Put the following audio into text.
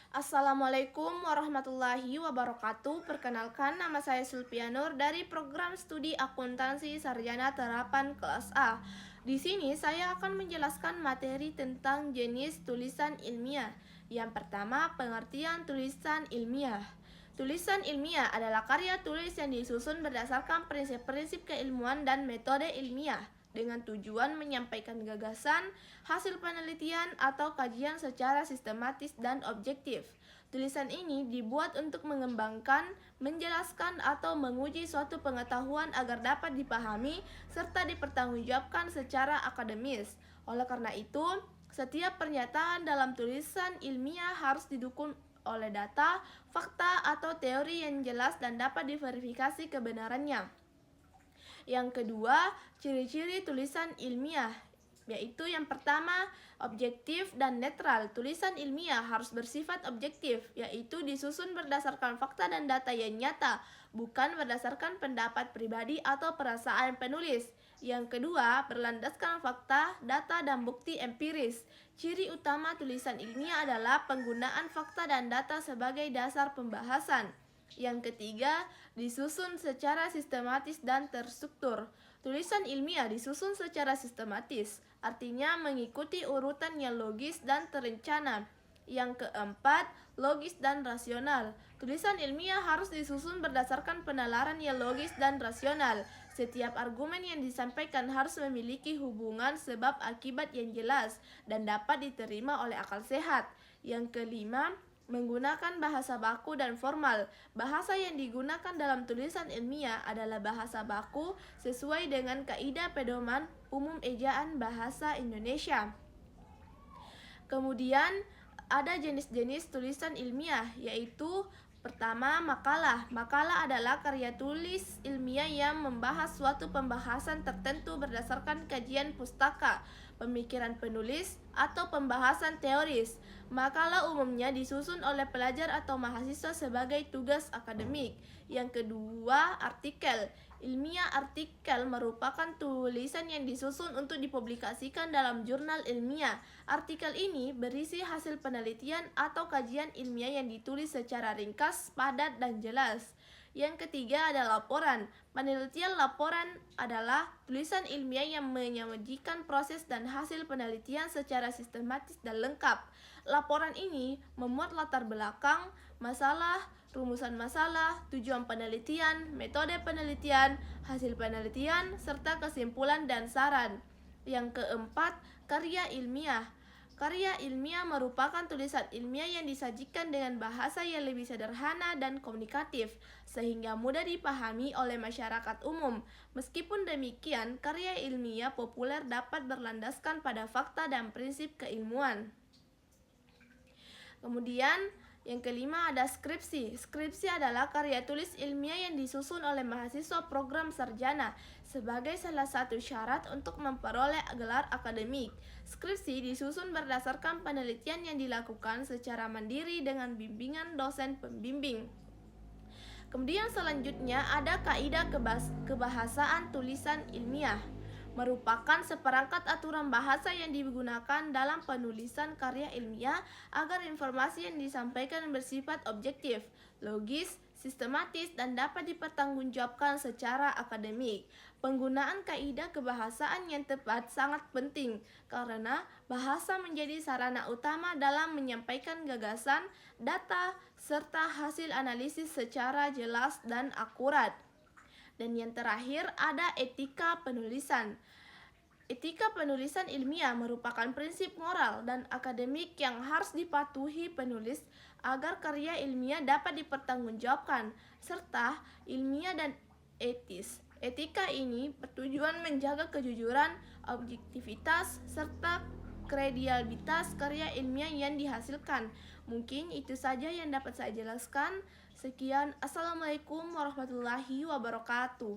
Assalamualaikum warahmatullahi wabarakatuh. Perkenalkan, nama saya Sylvia Nur dari program studi akuntansi sarjana terapan kelas A. Di sini saya akan menjelaskan materi tentang jenis tulisan ilmiah. Yang pertama, pengertian tulisan ilmiah. Tulisan ilmiah adalah karya tulis yang disusun berdasarkan prinsip-prinsip keilmuan dan metode ilmiah dengan tujuan menyampaikan gagasan, hasil penelitian, atau kajian secara sistematis dan objektif. Tulisan ini dibuat untuk mengembangkan, menjelaskan, atau menguji suatu pengetahuan agar dapat dipahami serta dipertanggungjawabkan secara akademis. Oleh karena itu, setiap pernyataan dalam tulisan ilmiah harus didukung oleh data, fakta, atau teori yang jelas dan dapat diverifikasi kebenarannya. Yang kedua, ciri-ciri tulisan ilmiah, yaitu yang pertama, objektif dan netral. Tulisan ilmiah harus bersifat objektif, yaitu disusun berdasarkan fakta dan data yang nyata, bukan berdasarkan pendapat pribadi atau perasaan penulis. Yang kedua, berlandaskan fakta, data, dan bukti empiris. Ciri utama tulisan ilmiah adalah penggunaan fakta dan data sebagai dasar pembahasan. Yang ketiga, disusun secara sistematis dan terstruktur. Tulisan ilmiah disusun secara sistematis, artinya mengikuti urutan yang logis dan terencana. Yang keempat, logis dan rasional. Tulisan ilmiah harus disusun berdasarkan penalaran yang logis dan rasional. Setiap argumen yang disampaikan harus memiliki hubungan sebab akibat yang jelas dan dapat diterima oleh akal sehat. Yang kelima, menggunakan bahasa baku dan formal. Bahasa yang digunakan dalam tulisan ilmiah adalah bahasa baku sesuai dengan kaidah pedoman umum ejaan bahasa Indonesia. Kemudian ada jenis-jenis tulisan ilmiah, yaitu pertama, makalah. Makalah adalah karya tulis ilmiah yang membahas suatu pembahasan tertentu berdasarkan kajian pustaka, pemikiran penulis, atau pembahasan teoris. Makalah umumnya disusun oleh pelajar atau mahasiswa sebagai tugas akademik. Yang kedua, artikel. Ilmiah artikel merupakan tulisan yang disusun untuk dipublikasikan dalam jurnal ilmiah. Artikel ini berisi hasil penelitian atau kajian ilmiah yang ditulis secara ringkas, padat, dan jelas. Yang ketiga ada laporan. Penelitian laporan adalah tulisan ilmiah yang menyajikan proses dan hasil penelitian secara sistematis dan lengkap. Laporan ini memuat latar belakang, masalah, rumusan masalah, tujuan penelitian, metode penelitian, hasil penelitian, serta kesimpulan dan saran. Yang keempat, karya ilmiah. Karya ilmiah merupakan tulisan ilmiah yang disajikan dengan bahasa yang lebih sederhana dan komunikatif, sehingga mudah dipahami oleh masyarakat umum. Meskipun demikian, karya ilmiah populer dapat berlandaskan pada fakta dan prinsip keilmuan. Kemudian, yang kelima ada skripsi. Skripsi adalah karya tulis ilmiah yang disusun oleh mahasiswa program sarjana sebagai salah satu syarat untuk memperoleh gelar akademik. Skripsi disusun berdasarkan penelitian yang dilakukan secara mandiri dengan bimbingan dosen pembimbing. Kemudian selanjutnya ada kaidah kebahasaan tulisan ilmiah. Merupakan seperangkat aturan bahasa yang digunakan dalam penulisan karya ilmiah agar informasi yang disampaikan bersifat objektif, logis, sistematis, dan dapat dipertanggungjawabkan secara akademik. Penggunaan kaidah kebahasaan yang tepat sangat penting karena bahasa menjadi sarana utama dalam menyampaikan gagasan, data, serta hasil analisis secara jelas dan akurat. Dan yang terakhir ada etika penulisan. Etika penulisan ilmiah merupakan prinsip moral dan akademik yang harus dipatuhi penulis agar karya ilmiah dapat dipertanggungjawabkan, serta ilmiah dan etis. Etika ini bertujuan menjaga kejujuran, objektivitas, serta kredibilitas karya ilmiah yang dihasilkan. Mungkin itu saja yang dapat saya jelaskan. Sekian, Assalamualaikum warahmatullahi wabarakatuh.